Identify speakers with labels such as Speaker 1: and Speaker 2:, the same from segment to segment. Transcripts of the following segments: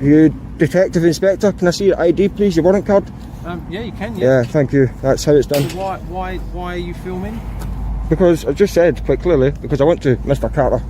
Speaker 1: You detective inspector, can I see your ID please, your warrant card?
Speaker 2: Yeah, you can, yeah.
Speaker 1: Yeah, thank you, that's how it's done.
Speaker 2: So why are you filming?
Speaker 1: Because I just said quite clearly, because I want to, Mr. Carter.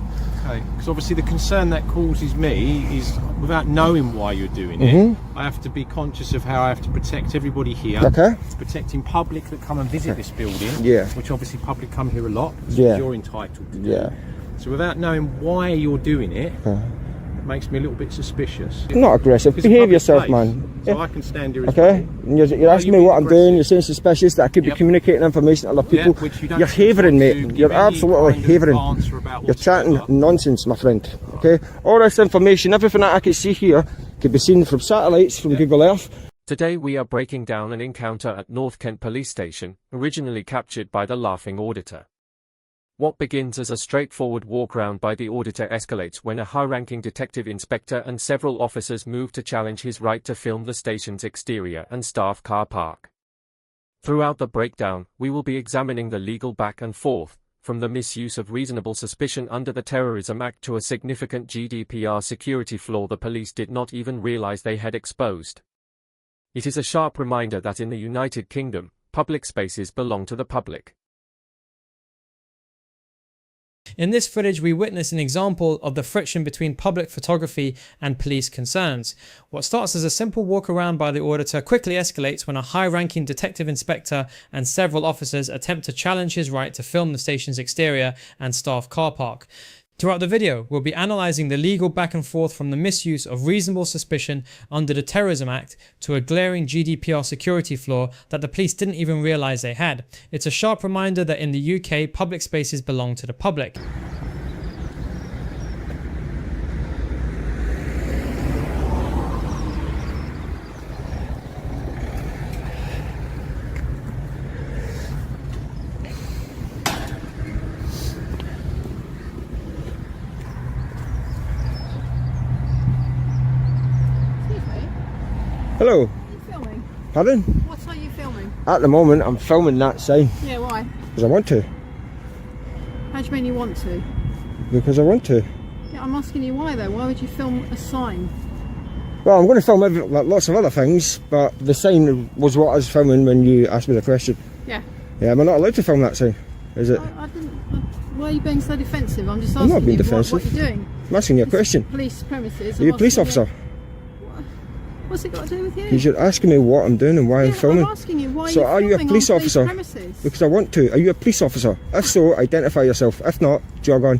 Speaker 2: Okay, because obviously the concern that causes me is, without knowing why you're doing it, I have to be conscious of how I have to protect everybody here.
Speaker 1: Okay.
Speaker 2: Protecting public that come and visit this building.
Speaker 1: Yeah.
Speaker 2: Which obviously public come here a lot.
Speaker 1: Yeah.
Speaker 2: You're entitled to do.
Speaker 1: Yeah.
Speaker 2: So without knowing why you're doing it, it makes me a little bit suspicious.
Speaker 1: Not aggressive, behave yourself, man.
Speaker 2: So I can stand here as
Speaker 1: okay?
Speaker 2: well.
Speaker 1: You're asking me what I'm doing, you're saying suspicious, that I could be communicating information to other people.
Speaker 2: Which you don't
Speaker 1: you're havering, mate. You're absolutely havering. You're chatting nonsense, my friend. Okay? All this information, everything that I can see here, could be seen from satellites, from Google Earth.
Speaker 3: Today we are breaking down an encounter at North Kent Police Station, originally captured by the Laughing Auditor. What begins as a straightforward walk-round by the auditor escalates when a high-ranking detective inspector and several officers move to challenge his right to film the station's exterior and staff car park. Throughout the breakdown, we will be examining the legal back and forth, from the misuse of reasonable suspicion under the Terrorism Act to a significant GDPR security flaw the police did not even realize they had exposed. It is a sharp reminder that in the United Kingdom, public spaces belong to the public.
Speaker 4: In this footage, we witness an example of the friction between public photography and police concerns. What starts as a simple walk around by the auditor quickly escalates when a high-ranking detective inspector and several officers attempt to challenge his right to film the station's exterior and staff car park. Throughout the video, we'll be analysing the legal back and forth from the misuse of reasonable suspicion under the Terrorism Act to a glaring GDPR security flaw that the police didn't even realise they had. It's a sharp reminder that in the UK, public spaces belong to the public.
Speaker 1: Hello.
Speaker 5: What are you filming?
Speaker 1: Pardon?
Speaker 5: What are you filming?
Speaker 1: At the moment, I'm filming that sign.
Speaker 5: Yeah, why?
Speaker 1: Because I want to.
Speaker 5: How do you mean you want to?
Speaker 1: Because I want to.
Speaker 5: Yeah, I'm asking you why though. Why would you film a sign?
Speaker 1: Well, I'm going to film lots of other things, but the sign was what I was filming when you asked me the question.
Speaker 5: Yeah.
Speaker 1: Yeah, am I not allowed to film that sign? Is it?
Speaker 5: I didn't. Why are you being so defensive? I'm just
Speaker 1: I'm
Speaker 5: asking
Speaker 1: not being
Speaker 5: you
Speaker 1: defensive.
Speaker 5: what you're doing.
Speaker 1: I'm asking you a question.
Speaker 5: Police premises.
Speaker 1: Are you a police officer?
Speaker 5: What's it got to do with you?
Speaker 1: Because you're asking me what I'm doing and why I'm filming.
Speaker 5: I'm asking you why
Speaker 1: so
Speaker 5: you're
Speaker 1: are you a
Speaker 5: filming
Speaker 1: police
Speaker 5: on
Speaker 1: officer?
Speaker 5: premises?
Speaker 1: Because I want to. Are you a police officer? If so, identify yourself. If not, jog on.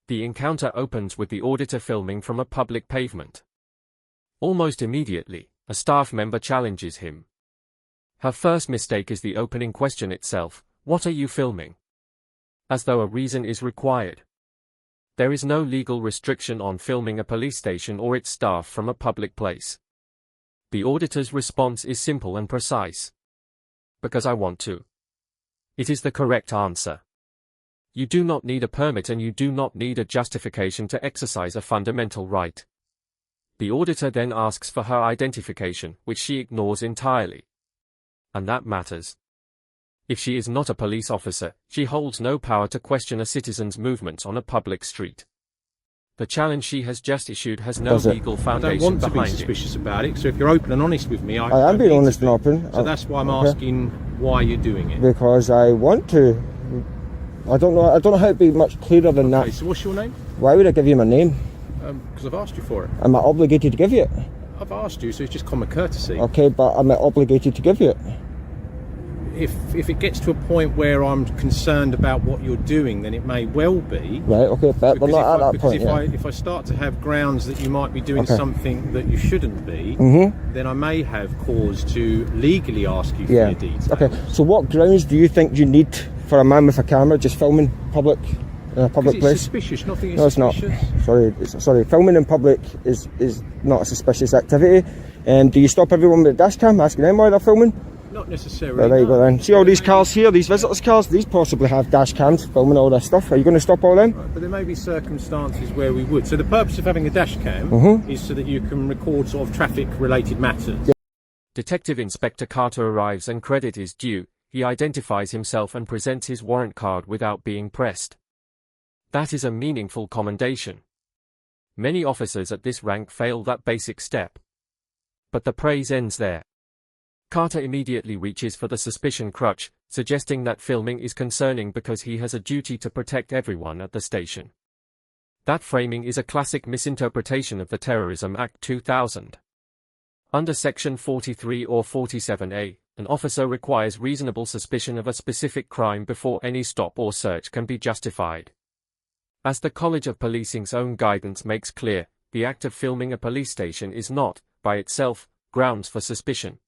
Speaker 3: The encounter opens with the auditor filming from a public pavement. Almost immediately, a staff member challenges him. Her first mistake is the opening question itself: what are you filming? As though a reason is required. There is no legal restriction on filming a police station or its staff from a public place. The auditor's response is simple and precise. Because I want to. It is the correct answer. You do not need a permit and you do not need a justification to exercise a fundamental right. The auditor then asks for her identification, which she ignores entirely. And that matters. If she is not a police officer, she holds no power to question a citizen's movements on a public street. The challenge she has just issued has no legal foundation behind it.
Speaker 2: I don't want to be suspicious about it, so if you're open and honest with me,
Speaker 1: I am being honest and open.
Speaker 2: So that's why I'm asking why you're doing it.
Speaker 1: Because I want to. I don't know how to be much clearer than that.
Speaker 2: So what's your name?
Speaker 1: Why would I give you my name?
Speaker 2: Because I've asked you for it.
Speaker 1: Am I obligated to give you it?
Speaker 2: I've asked you, so it's just common courtesy.
Speaker 1: Okay, but am I obligated to give you it?
Speaker 2: If it gets to a point where I'm concerned about what you're doing, then it may well be.
Speaker 1: Right, okay, but we're not at that point yet.
Speaker 2: If I start to have grounds that you might be doing something that you shouldn't be, then I may have cause to legally ask you for your details.
Speaker 1: Okay, so what grounds do you think you need for a man with a camera just filming public in a public place?
Speaker 2: It's suspicious, nothing is
Speaker 1: suspicious.
Speaker 2: It's not.
Speaker 1: Sorry, filming in public is not a suspicious activity. Do you stop everyone with a dash cam, asking them why they're filming?
Speaker 2: Not necessarily.
Speaker 1: Well, there you go then. See all these cars here, these visitors' cars? These possibly have dash cams filming all this stuff. Are you going to stop all them?
Speaker 2: Right, but there may be circumstances where we would. So the purpose of having a dash cam is so that you can record sort of traffic-related matters. Yeah.
Speaker 3: Detective Inspector Carter arrives and credit is due. He identifies himself and presents his warrant card without being pressed. That is a meaningful commendation. Many officers at this rank fail that basic step. But the praise ends there. Carter immediately reaches for the suspicion crutch, suggesting that filming is concerning because he has a duty to protect everyone at the station. That framing is a classic misinterpretation of the Terrorism Act 2000. Under Section 43 or 47A, an officer requires reasonable suspicion of a specific crime before any stop or search can be justified. As the College of Policing's own guidance makes clear, the act of filming a police station is not, by itself, grounds for suspicion.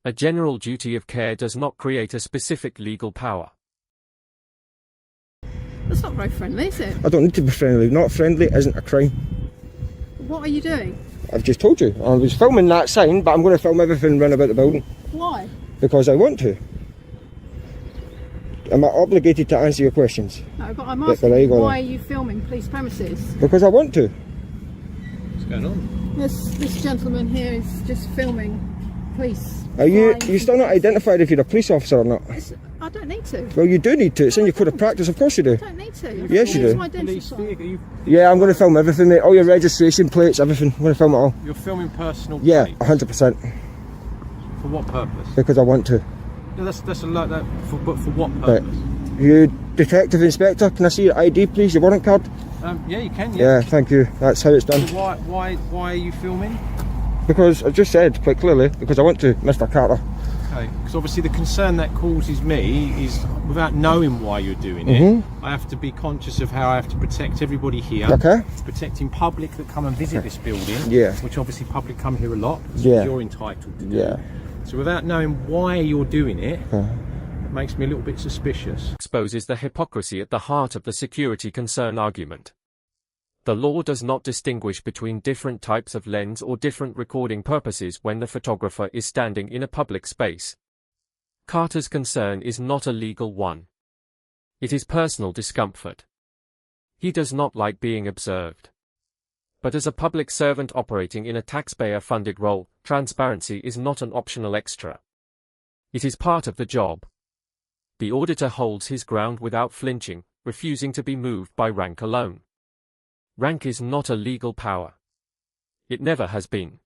Speaker 3: A general duty of care does not create a specific legal power.
Speaker 5: That's not very friendly, is it?
Speaker 1: I don't need to be friendly. Not friendly isn't a crime.
Speaker 5: What are you doing?
Speaker 1: I've just told you. I was filming that sign, but I'm going to film everything run about the building.
Speaker 5: Why?
Speaker 1: Because I want to. Am I obligated to answer your questions?
Speaker 5: No, but I'm
Speaker 1: Get the
Speaker 5: asking
Speaker 1: leg
Speaker 5: you,
Speaker 1: on
Speaker 5: why
Speaker 1: it.
Speaker 5: are you filming police premises?
Speaker 1: Because I want to.
Speaker 2: What's going on?
Speaker 5: This gentleman here is just filming police.
Speaker 1: Are you
Speaker 5: flying
Speaker 1: still not identified if you're a police officer or not?
Speaker 5: I don't need to.
Speaker 1: Well, you do need to. It's in your code of practice. Of course you do.
Speaker 5: I don't need to.
Speaker 1: Yes, you do.
Speaker 2: Police vehicle,
Speaker 1: Yeah, I'm going to film everything, mate. All your registration plates, everything. I'm going to film it all.
Speaker 2: you're filming personal
Speaker 1: Yeah,
Speaker 2: plates.
Speaker 1: 100%.
Speaker 2: For what purpose?
Speaker 1: Because I want to.
Speaker 2: No, that's a lot. But for what
Speaker 1: Right.
Speaker 2: purpose?
Speaker 1: You detective inspector, can I see your ID, please? Your warrant card?
Speaker 2: Yeah, you can.
Speaker 1: Yeah, thank you. That's how it's done.
Speaker 2: So why are you filming?
Speaker 1: Because I just said quite clearly, because I want to, Mr. Carter.
Speaker 2: Okay, because obviously the concern that causes me is, without knowing why you're doing it, I have to be conscious of how I have to protect everybody here.
Speaker 1: Okay.
Speaker 2: Protecting public that come and visit this building.
Speaker 1: Yeah.
Speaker 2: Which obviously public come here a lot.
Speaker 1: Yeah.
Speaker 2: You're entitled to do.
Speaker 1: Yeah.
Speaker 2: So without knowing why you're doing it, it makes me a little bit suspicious.
Speaker 3: Exposes the hypocrisy at the heart of the security concern argument. The law does not distinguish between different types of lens or different recording purposes when the photographer is standing in a public space. Carter's concern is not a legal one. It is personal discomfort. He does not like being observed. But as a public servant operating in a taxpayer-funded role, transparency is not an optional extra. It is part of the job. The auditor holds his ground without flinching, refusing to be moved by rank alone. Rank is not a legal power. It never has been.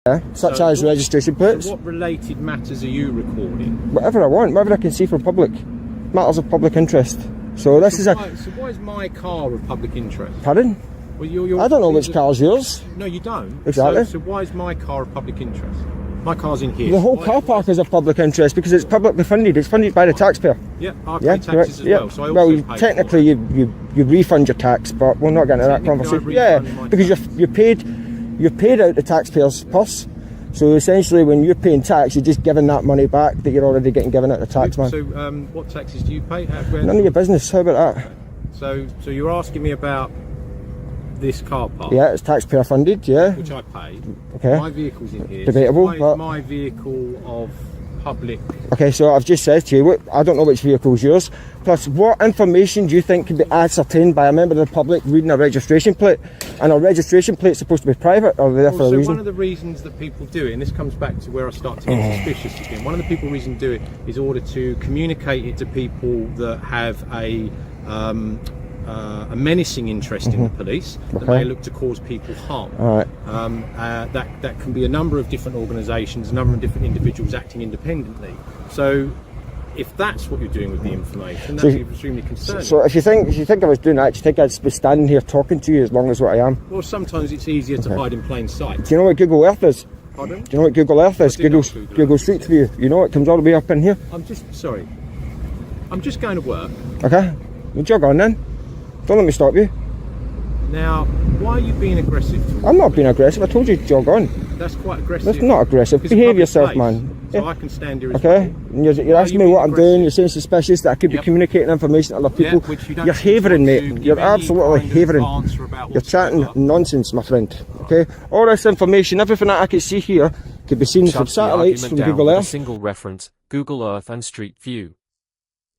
Speaker 1: Yeah, such as registration plates.
Speaker 2: So what related matters are you recording?
Speaker 1: Whatever I want, whatever I can see from public. Matters of public interest. So this is
Speaker 2: So why is my car of public interest?
Speaker 1: Pardon?
Speaker 2: Well, you're
Speaker 1: I don't know which car's yours.
Speaker 2: No, you don't.
Speaker 1: Exactly.
Speaker 2: So why is my car of public interest? My car's in here.
Speaker 1: The whole
Speaker 2: Why-
Speaker 1: car park is of public interest because it's publicly funded. It's funded by the taxpayer.
Speaker 2: Yeah, I pay
Speaker 1: Yeah,
Speaker 2: taxes
Speaker 1: correct.
Speaker 2: as
Speaker 1: Yeah.
Speaker 2: well. So I
Speaker 1: Well,
Speaker 2: also pay
Speaker 1: technically
Speaker 2: for it.
Speaker 1: you refund your tax, but we'll not get into that
Speaker 2: Technically, I
Speaker 1: conversation. Yeah,
Speaker 2: refund my
Speaker 1: because
Speaker 2: tax.
Speaker 1: you're paid out the taxpayer's purse. So essentially, when you're paying tax, you're just giving that money back that you're already getting given out the tax man.
Speaker 2: So what taxes do you pay?
Speaker 1: None of your business. How about that?
Speaker 2: So you're asking me about this car park?
Speaker 1: Yeah, it's taxpayer funded. Yeah.
Speaker 2: Which I paid.
Speaker 1: Okay.
Speaker 2: My vehicle's in here.
Speaker 1: Debatable,
Speaker 2: Why is
Speaker 1: but-
Speaker 2: my vehicle of public?
Speaker 1: Okay, so I've just said to you, I don't know which vehicle's yours. Plus, what information do you think can be ascertained by a member of the public reading a registration plate? And a registration plate's supposed to be private, or are they there for a
Speaker 2: So
Speaker 1: reason?
Speaker 2: one of the reasons that people do it, and this comes back to where I start to get suspicious again, one of the people reasons do it is in order to communicate it to people that have a menacing interest in the police that may look to cause people harm.
Speaker 1: All right.
Speaker 2: That can be a number of different organisations, a number of different individuals acting independently. So if that's what you're doing with the information, that's extremely concerning.
Speaker 1: So if you think I was doing that, do you think I'd be standing here talking to you as long as what I am?
Speaker 2: Well, sometimes it's easier to hide in plain sight.
Speaker 1: Do you know what Google Earth is?
Speaker 2: Pardon?
Speaker 1: Do you know what Google Earth is?
Speaker 2: I do know what
Speaker 1: Google
Speaker 2: Google Earth
Speaker 1: Street
Speaker 2: is.
Speaker 1: View. You know it comes all the way up in here.
Speaker 2: I'm just sorry. I'm just going to work.
Speaker 1: Okay. Well, jog on then. Don't let me stop you.
Speaker 2: Now, why are you being aggressive to me?
Speaker 1: I'm not being aggressive. I told you to jog on.
Speaker 2: That's quite aggressive.
Speaker 1: That's not aggressive.
Speaker 2: It's a
Speaker 1: Behave
Speaker 2: public
Speaker 1: yourself,
Speaker 2: place,
Speaker 1: man.
Speaker 2: So
Speaker 1: Yeah.
Speaker 2: I can stand here as
Speaker 1: Okay.
Speaker 2: well.
Speaker 1: And you're asking me
Speaker 2: you
Speaker 1: what
Speaker 2: being
Speaker 1: I'm doing.
Speaker 2: aggressive?
Speaker 1: You're saying suspicious that I could be
Speaker 2: Yep.
Speaker 1: communicating information to other people.
Speaker 2: Yeah, which you don't
Speaker 1: You're
Speaker 2: seem to
Speaker 1: havering,
Speaker 2: want
Speaker 1: mate.
Speaker 2: to give
Speaker 1: You're
Speaker 2: any
Speaker 1: absolutely
Speaker 2: kind of
Speaker 1: havering.
Speaker 2: answer about
Speaker 1: You're
Speaker 2: what's
Speaker 1: chatting
Speaker 2: going on.
Speaker 1: nonsense, my friend. Okay. All this information, everything that I can see here, could be seen from
Speaker 3: Shuts the
Speaker 1: satellites,
Speaker 3: argument
Speaker 1: from
Speaker 3: down
Speaker 1: Google
Speaker 3: with a
Speaker 1: Earth.
Speaker 3: single reference, Google Earth and Street View.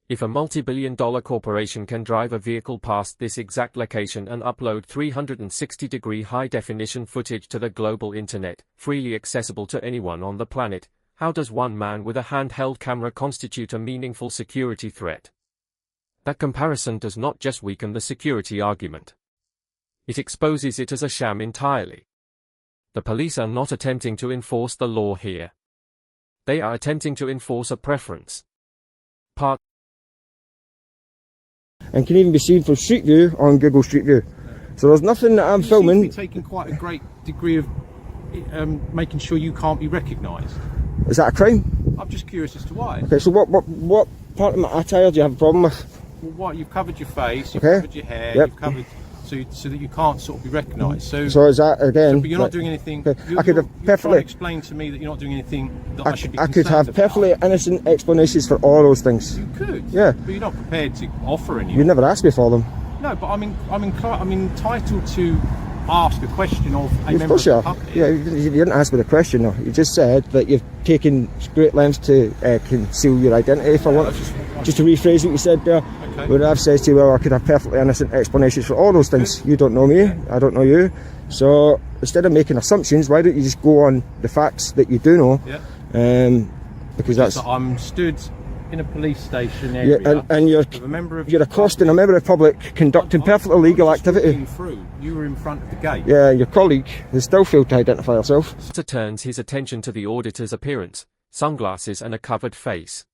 Speaker 3: If a multi-billion-dollar corporation can drive a vehicle past this exact location and upload 360-degree high-definition footage to the global internet, freely accessible to anyone on the planet, how does one man with a handheld camera constitute a meaningful security threat? That comparison does not just weaken the security argument. it exposes it as a sham entirely. The police are not attempting to enforce the law here. They are attempting to enforce a preference. Part
Speaker 1: and can even be seen from Street View on Google Street View. So there's nothing that I'm filming.
Speaker 2: You seem to be taking quite a great degree of making sure you can't be recognised.
Speaker 1: Is that a crime?
Speaker 2: I'm just curious as to why.
Speaker 1: Okay, so what part of my attire do you have a problem with?
Speaker 2: Well, what, you've covered your face, you've
Speaker 1: Okay.
Speaker 2: covered your hair,
Speaker 1: Yep.
Speaker 2: you've covered so that you can't sort of be recognised. So
Speaker 1: is that again?
Speaker 2: but you're not doing anything.
Speaker 1: Okay.
Speaker 2: You're,
Speaker 1: I could have
Speaker 2: you're trying
Speaker 1: perfectly.
Speaker 2: to explain to me that you're not doing anything that I should be
Speaker 1: I could have
Speaker 2: concerned
Speaker 1: perfectly
Speaker 2: about.
Speaker 1: innocent explanations for all those things.
Speaker 2: You could.
Speaker 1: Yeah.
Speaker 2: But you're not prepared to offer any.
Speaker 1: You never asked me for them.
Speaker 2: No, but I'm entitled to ask a question of a
Speaker 1: Of
Speaker 2: member
Speaker 1: course
Speaker 2: of
Speaker 1: you
Speaker 2: the
Speaker 1: are.
Speaker 2: public.
Speaker 1: Yeah, you didn't ask me the question though. You just said that you've taken great lengths to conceal your identity. For what? Just to rephrase what you said there.
Speaker 2: Okay.
Speaker 1: Where I've said to you, well, I could have perfectly innocent explanations for all those things. You don't know me, I don't know you. So instead of making assumptions, why don't you just go on the facts that you do know?
Speaker 2: Yeah.
Speaker 1: Because that's.
Speaker 2: So I'm stood in a police station area.
Speaker 1: Yeah, and you're
Speaker 2: with a member of
Speaker 1: you're accosting a member of the public conducting perfectly legal
Speaker 2: I'm just
Speaker 1: activity.
Speaker 2: walking through. You were in front of the gate.
Speaker 1: Yeah, your colleague has still failed to identify herself.
Speaker 3: Auditor turns his attention to the auditor's appearance, sunglasses and a covered face.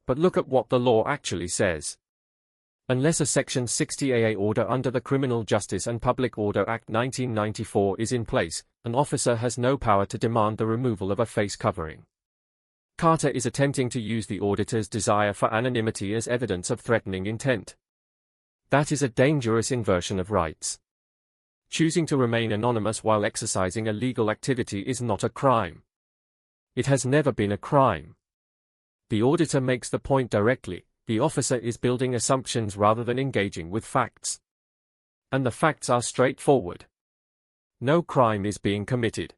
Speaker 3: But look at what the law actually says. Unless a Section 60AA order under the Criminal Justice and Public Order Act 1994 is in place, an officer has no power to demand the removal of a face covering. Carter is attempting to use the auditor's desire for anonymity as evidence of threatening intent. That is a dangerous inversion of rights. Choosing to remain anonymous while exercising a legal activity is not a crime. It has never been a crime. The auditor makes the point directly: the officer is building assumptions rather than engaging with facts. And the facts are straightforward. No crime is being committed.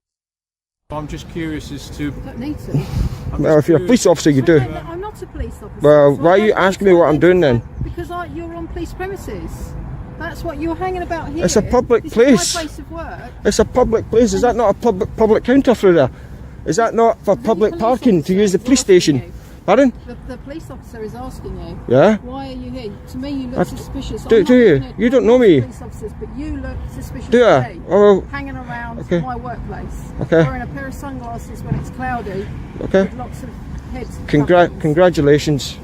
Speaker 2: I'm just curious as to.
Speaker 5: Don't need to.
Speaker 1: Well, if you're a police officer, you do.
Speaker 5: I'm not a police officer.
Speaker 1: Well,
Speaker 5: so
Speaker 1: why
Speaker 5: I
Speaker 1: are you
Speaker 5: don't
Speaker 1: asking me what I'm doing then?
Speaker 5: Because you're on police premises. That's what you're hanging about here.
Speaker 1: It's a public
Speaker 5: This
Speaker 1: place.
Speaker 5: is my place of work.
Speaker 1: It's a public place. Is that not a public counter through there? Is that not for public
Speaker 5: police
Speaker 1: parking to
Speaker 5: officer
Speaker 1: use the
Speaker 5: is
Speaker 1: police
Speaker 5: asking
Speaker 1: station?
Speaker 5: you.
Speaker 1: Pardon?
Speaker 5: The police officer is asking you.
Speaker 1: Yeah?
Speaker 5: Why are you here? To me, you look
Speaker 1: I've-
Speaker 5: suspicious.
Speaker 1: do
Speaker 5: I'm not
Speaker 1: you?
Speaker 5: looking at
Speaker 1: You don't know me.
Speaker 5: Police officers, but you look suspicious.
Speaker 1: Do
Speaker 5: to
Speaker 1: I?
Speaker 5: me.
Speaker 1: Oh,
Speaker 5: Hanging around
Speaker 1: okay.
Speaker 5: my workplace.
Speaker 1: Okay.
Speaker 5: Wearing a pair of sunglasses when it's cloudy.
Speaker 1: okay.
Speaker 5: With lots of heads. coverings.
Speaker 1: Congratulations.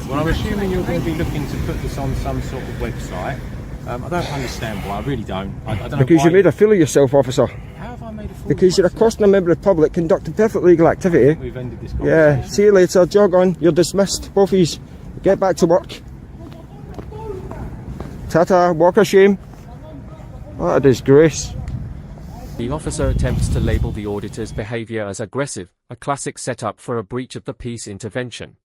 Speaker 2: Well, I'm assuming you're going to be looking to put this on some sort of website. I don't understand why. I really don't. I don't know
Speaker 1: Because
Speaker 2: why.
Speaker 1: you made a fool of yourself, officer.
Speaker 2: How have I made a fool?
Speaker 1: Because
Speaker 2: of
Speaker 1: you're
Speaker 2: myself?
Speaker 1: accosting a member of the public conducting perfectly legal activity.
Speaker 2: We've ended this
Speaker 1: Yeah,
Speaker 2: conversation.
Speaker 1: see you later. Jog on. You're dismissed. Both of you. Get back to work. Ta-ta. Walk of shame. What a disgrace.
Speaker 3: The officer attempts to label the auditor's behavior as aggressive, a classic setup for a breach of the peace intervention.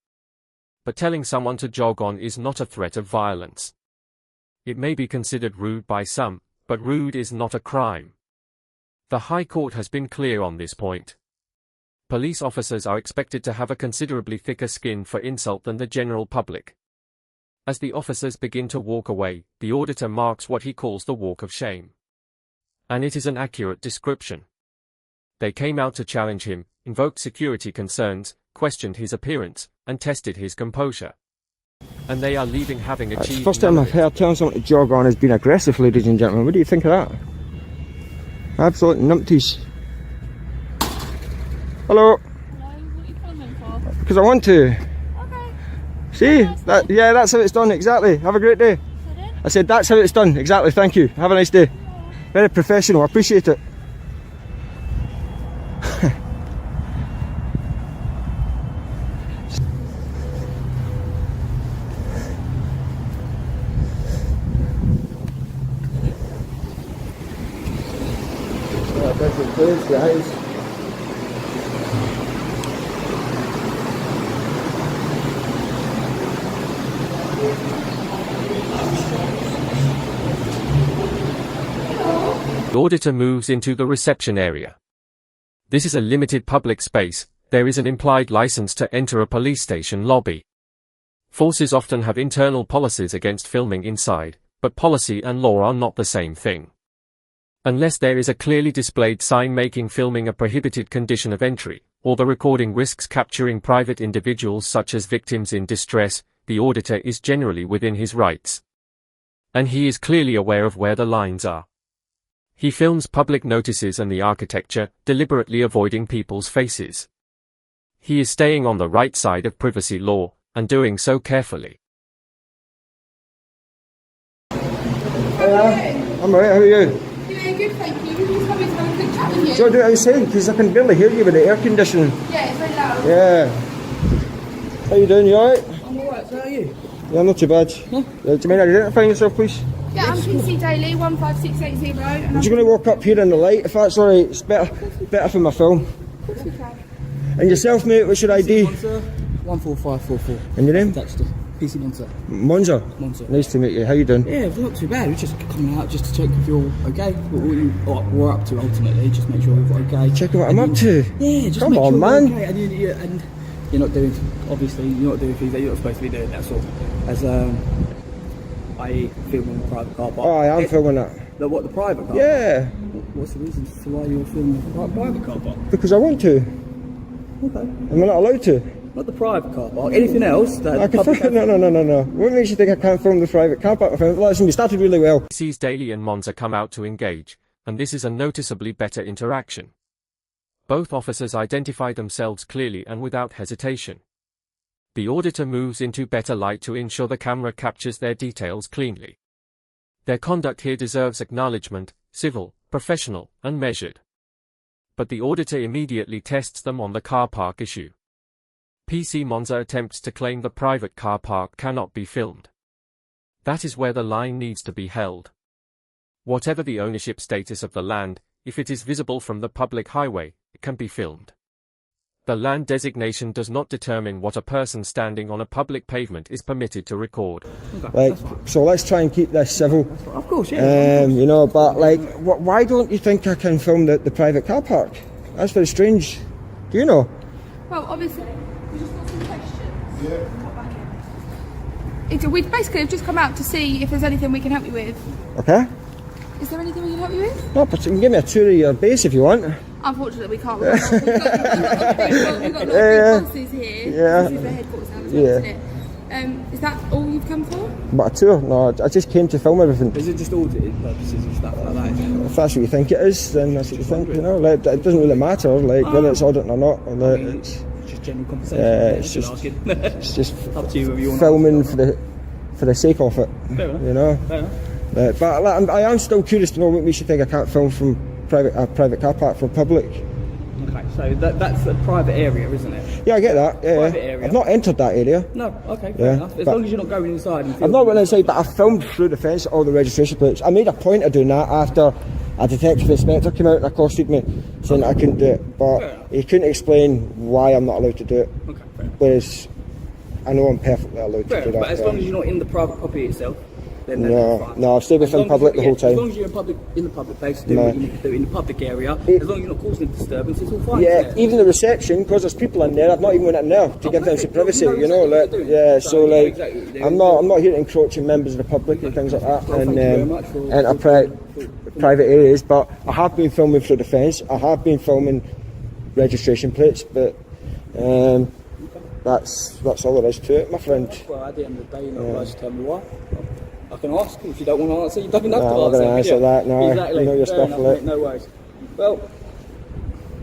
Speaker 3: But telling someone to jog on is not a threat of violence. It may be considered rude by some, but rude is not a crime. The High Court has been clear on this point. Police officers are expected to have a considerably thicker skin for insult than the general public. As the officers begin to walk away, the auditor marks what he calls the walk of shame. And it is an accurate description. They came out to challenge him, invoked security concerns, questioned his appearance, and tested his composure. And they are leaving having
Speaker 1: It's
Speaker 3: achieved
Speaker 1: the first time
Speaker 3: none
Speaker 1: I've
Speaker 3: of it.
Speaker 1: heard telling someone to jog on has been aggressive, ladies and gentlemen. What do you think of that? Absolute numpties. Hello.
Speaker 5: Hello, what are you filming for?
Speaker 1: Because I want to.
Speaker 5: Okay.
Speaker 1: See? Yeah, that's how it's done, exactly. Have a great day. I said, that's how it's done, exactly. Thank you. Have a nice day. Very professional. I appreciate it. Guys.
Speaker 3: The auditor moves into the reception area. This is a limited public space. There is an implied license to enter a police station lobby. Forces often have internal policies against filming inside, but policy and law are not the same thing. Unless there is a clearly displayed sign making filming a prohibited condition of entry, or the recording risks capturing private individuals such as victims in distress, the auditor is generally within his rights. And he is clearly aware of where the lines are. He films public notices and the architecture, deliberately avoiding people's faces. He is staying on the right side of privacy law, and doing so carefully.
Speaker 1: I'm alright, how are you?
Speaker 5: Yeah, good, thank you. Would you just come in to have a quick chat with you?
Speaker 1: So I do what I was saying, because I can barely hear you with the air conditioning.
Speaker 5: Yeah, it's very loud.
Speaker 1: Yeah. How you doing, you alright?
Speaker 6: I'm alright, so how are you?
Speaker 1: Yeah, not too bad. Do you mind identifying yourself, please?
Speaker 5: Yeah, I'm PC Daily, 15680. And
Speaker 1: I'm just going to walk up here in the light, if that's alright. It's better for my film. And yourself, mate, what's your ID?
Speaker 6: Monza, 14544.
Speaker 1: And your name?
Speaker 6: Dexter. PC Monza.
Speaker 1: Monza.
Speaker 6: Monza.
Speaker 1: Nice to meet you. How you doing?
Speaker 6: Yeah, it's not too bad. We're just coming out just to check if you're okay. What we're up to ultimately, just make sure we're okay.
Speaker 1: Checking what I'm up to.
Speaker 6: Yeah, just
Speaker 1: Come
Speaker 6: make
Speaker 1: on,
Speaker 6: sure
Speaker 1: man.
Speaker 6: we're okay. And you're not doing, obviously, you're not doing things that you're not supposed to be doing. That's all. As i.e. filming the private car park.
Speaker 1: Oh, I am filming that.
Speaker 6: The private car?
Speaker 1: Yeah,
Speaker 6: What's the reason as to why you're filming the private car park?
Speaker 1: because I want to.
Speaker 6: Okay.
Speaker 1: Am I not allowed to?
Speaker 6: Not the private car park. Anything else? That
Speaker 1: I can film. No. What makes you think I can't film the private car park? Listen, we started really well.
Speaker 3: PC's Daily and Monza come out to engage, and this is a noticeably better interaction. Both officers identify themselves clearly and without hesitation. The auditor moves into better light to ensure the camera captures their details cleanly. Their conduct here deserves acknowledgement, civil, professional, and measured. But the auditor immediately tests them on the car park issue. PC Monza attempts to claim the private car park cannot be filmed. That is where the line needs to be held. Whatever the ownership status of the land, if it is visible from the public highway, it can be filmed. The land designation does not determine what a person standing on a public pavement is permitted to record.
Speaker 1: Like, so let's try and keep this civil.
Speaker 6: Of course, yeah.
Speaker 1: You know, but like, why don't you think I can film the private car park? That's very strange. Do you know?
Speaker 5: Well, obviously, we just got some questions. Yeah. We've basically just come out to see if there's anything we can help you with.
Speaker 1: Okay.
Speaker 5: Is there anything we can help you with?
Speaker 1: No, but you can give me a tour of your base if you want.
Speaker 5: Unfortunately, we can't. We've got a lot of big bosses here.
Speaker 1: Yeah.
Speaker 5: This is the headquarters now,
Speaker 1: Yeah.
Speaker 5: isn't it? Is that all you've come for?
Speaker 1: But a tour? No, I just came to film everything.
Speaker 6: Is it just audited purposes and stuff like that?
Speaker 1: If that's what you think it is, then that's what you think, you know. Like, it doesn't really matter, like, whether it's auditing or not. Or like, it's
Speaker 6: just general conversation.
Speaker 1: it's just
Speaker 6: asking.
Speaker 1: it's just
Speaker 6: Up to you whether you want
Speaker 1: filming for the sake of it,
Speaker 6: Fair enough.
Speaker 1: you know.
Speaker 6: Fair enough.
Speaker 1: But like, I am still curious to know what makes you think I can't film from a private car park for public.
Speaker 6: Okay, so that's a private area, isn't it?
Speaker 1: Yeah, I get that. Yeah,
Speaker 6: Private area.
Speaker 1: I've not entered that area.
Speaker 6: No, okay, fair
Speaker 1: Yeah,
Speaker 6: enough. As
Speaker 1: but-
Speaker 6: long as you're not going inside and
Speaker 1: I've not went inside, but I filmed through the fence all the registration plates. I made a point of doing that after a detective inspector came out and accosted me, saying that I couldn't do it.
Speaker 6: Fair
Speaker 1: But
Speaker 6: enough.
Speaker 1: he couldn't explain why I'm not allowed to do it.
Speaker 6: Okay, fair enough.
Speaker 1: Whereas I know I'm perfectly allowed
Speaker 6: Fair
Speaker 1: to do
Speaker 6: enough.
Speaker 1: that.
Speaker 6: But as long as you're not in the private property itself, then that's
Speaker 1: No,
Speaker 6: fine.
Speaker 1: no, I've stayed
Speaker 6: As
Speaker 1: within
Speaker 6: long as
Speaker 1: public
Speaker 6: you-
Speaker 1: the whole
Speaker 6: As
Speaker 1: time.
Speaker 6: long as you're in the public place, do
Speaker 1: No.
Speaker 6: what you need to do in the public area.
Speaker 1: It-
Speaker 6: As long as you're not causing a disturbance, it's all fine.
Speaker 1: Yeah,
Speaker 6: isn't it?
Speaker 1: even the reception, because there's people in there, I've not even went in there to give them some
Speaker 6: perfect.
Speaker 1: privacy,
Speaker 6: You know
Speaker 1: you know,
Speaker 6: exactly
Speaker 1: like,
Speaker 6: what you're
Speaker 1: yeah,
Speaker 6: doing.
Speaker 1: so
Speaker 6: So you know
Speaker 1: like,
Speaker 6: exactly what you're
Speaker 1: I'm
Speaker 6: doing.
Speaker 1: not here to encroach on members of the public and things like that,
Speaker 6: Well,
Speaker 1: and
Speaker 6: thank you very much for-
Speaker 1: enter private areas, but I have been filming through the fence, I have been filming registration plates, but that's all there is to it, my friend.
Speaker 6: Well, at the end of the day, you're not allowed to tell me why. I can ask. If you don't want to answer, you don't have
Speaker 1: No,
Speaker 6: to
Speaker 1: I'm not
Speaker 6: answer.
Speaker 1: gonna answer
Speaker 6: yeah.
Speaker 1: that, no.
Speaker 6: Exactly.
Speaker 1: You know your
Speaker 6: Fair
Speaker 1: stuff,
Speaker 6: enough,
Speaker 1: like.
Speaker 6: mate, no worries. Well,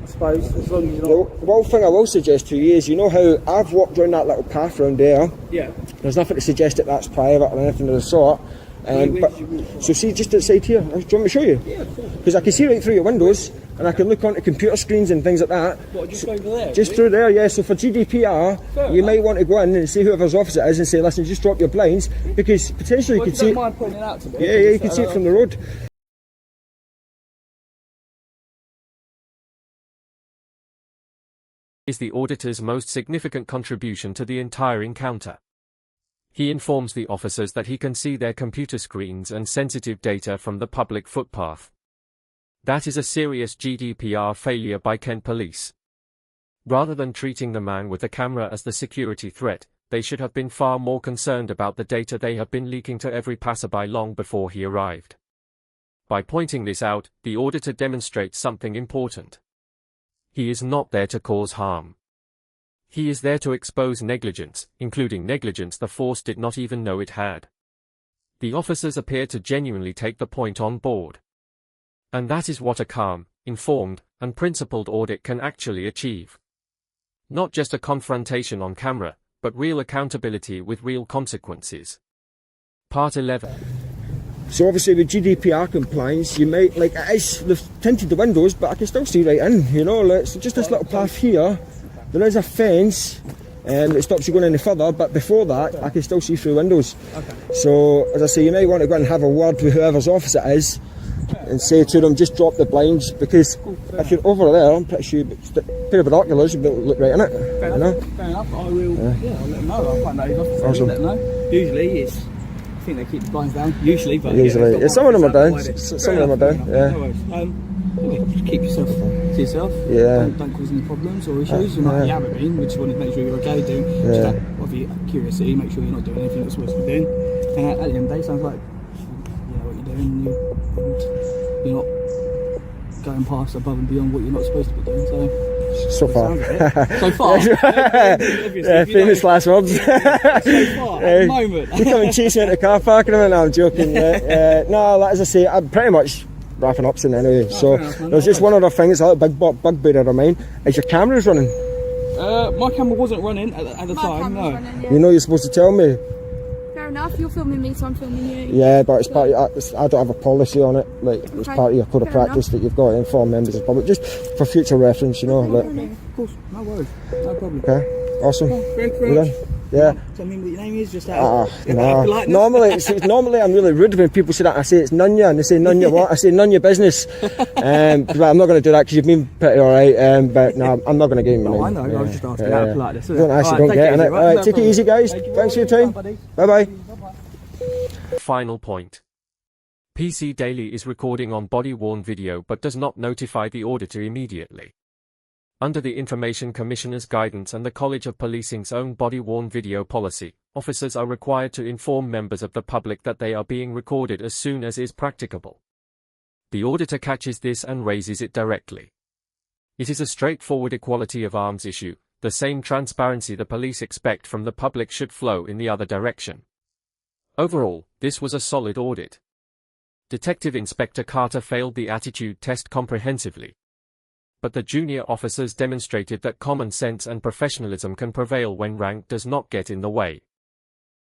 Speaker 6: I suppose as long as you're
Speaker 1: The
Speaker 6: not...
Speaker 1: one thing I will suggest to you is, you know how I've walked around that little path round there,
Speaker 6: Yeah.
Speaker 1: there's nothing to suggest that that's private or anything of the sort.
Speaker 6: Where
Speaker 1: But,
Speaker 6: did you walk?
Speaker 1: so see, just outside here, do you want me to show you?
Speaker 6: Yeah, of course.
Speaker 1: Because I can see right through your windows, and I can look onto computer screens and things like that.
Speaker 6: What, just over there?
Speaker 1: Just
Speaker 6: really?
Speaker 1: through there, yeah. So for GDPR,
Speaker 6: Fair
Speaker 1: you
Speaker 6: enough.
Speaker 1: might want to go in and see whoever's office it is and say, listen, just drop your blinds, because potentially
Speaker 6: Well,
Speaker 1: you
Speaker 6: if
Speaker 1: could
Speaker 6: you
Speaker 1: see
Speaker 6: don't
Speaker 1: it.
Speaker 6: mind pointing it out to me.
Speaker 1: Yeah, you can see it from the road.
Speaker 3: Is the auditor's most significant contribution to the entire encounter. He informs the officers that he can see their computer screens and sensitive data from the public footpath. That is a serious GDPR failure by Kent Police. Rather than treating the man with the camera as the security threat, they should have been far more concerned about the data they have been leaking to every passerby long before he arrived. By pointing this out, the auditor demonstrates something important. He is not there to cause harm. He is there to expose negligence, including negligence the force did not even know it had. The officers appear to genuinely take the point on board. And that is what a calm, informed, and principled audit can actually achieve. Not just a confrontation on camera, but real accountability with real consequences. Part 11.
Speaker 1: So obviously with GDPR compliance, you might, like, they've tinted the windows, but I can still see right in, you know, like, so just this little path here, there is a fence that stops you going any further, but before that, I can still see through windows. Okay. So, as I say, you may want to go and have a word with whoever's office it is, and say to them, just drop the blinds, because if you're over there, I'm pretty sure, a pair of binoculars, you'll be able to look right in it.
Speaker 6: Fair enough, fair enough. I will, I'll let them know. I'll find out who's
Speaker 1: Awesome.
Speaker 6: let them know. Usually it's, I think they keep the blinds down, usually, but
Speaker 1: usually.
Speaker 6: yeah,
Speaker 1: Some of them are down, some of them are down, yeah.
Speaker 6: No worries. Just keep yourself to yourself.
Speaker 1: Yeah.
Speaker 6: Don't cause any problems or issues. You might have been, we just want to make sure you're okay doing. Just out of your curiosity, make sure you're not doing anything that's supposed to be doing. And at the end of the day, sounds like you know what you're doing. You're not going past above and beyond what you're not supposed to be doing.
Speaker 1: So far.
Speaker 6: So far.
Speaker 1: Yeah, famous last words.
Speaker 6: So far, at the moment.
Speaker 1: You come and chase me into the car park and I'm I'm joking. No, as I say, I'm pretty much wrapping up soon anyway. So there's just one other thing, it's a little big bugbear of mine. Is your cameras running?
Speaker 6: My camera wasn't running at the time, no.
Speaker 5: Running, yeah.
Speaker 1: You know you're supposed to tell me.
Speaker 5: Fair enough, you're filming me, so I'm filming you.
Speaker 1: Yeah, but it's part of, I don't have a policy on it. Like, it's
Speaker 5: Okay,
Speaker 1: part of your code of
Speaker 5: fair
Speaker 1: practice that you've got to inform members of the public, just for future reference, you know. Like,
Speaker 6: Of course, no worries, no problem.
Speaker 1: okay, awesome.
Speaker 6: Thank you
Speaker 1: You
Speaker 6: very
Speaker 1: done?
Speaker 6: much.
Speaker 1: Yeah.
Speaker 6: Tell me what your name is, just
Speaker 1: No.
Speaker 6: politeness.
Speaker 1: Normally I'm really rude when people say that. I say it's none ya, and they say none ya what? I say none your business. But I'm not going to do that because you've been pretty alright. But no, I'm not going to give you my name.
Speaker 6: I know, I was just asking out of politeness.
Speaker 1: Don't actually don't get in it. Alright, take it easy, guys. Thanks for your time. Bye bye.
Speaker 3: Final point. PC Daily is recording on body-worn video but does not notify the auditor immediately. Under the Information Commissioner's guidance and the College of Policing's own body-worn video policy, officers are required to inform members of the public that they are being recorded as soon as is practicable. The auditor catches this and raises it directly. It is a straightforward equality of arms issue. The same transparency the police expect from the public should flow in the other direction. Overall, this was a solid audit. Detective Inspector Carter failed the attitude test comprehensively. But the junior officers demonstrated that common sense and professionalism can prevail when rank does not get in the way.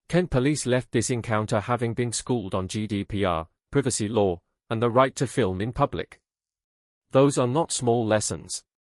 Speaker 3: Kent Police left this encounter having been schooled on GDPR, privacy law, and the right to film in public. Those are not small lessons.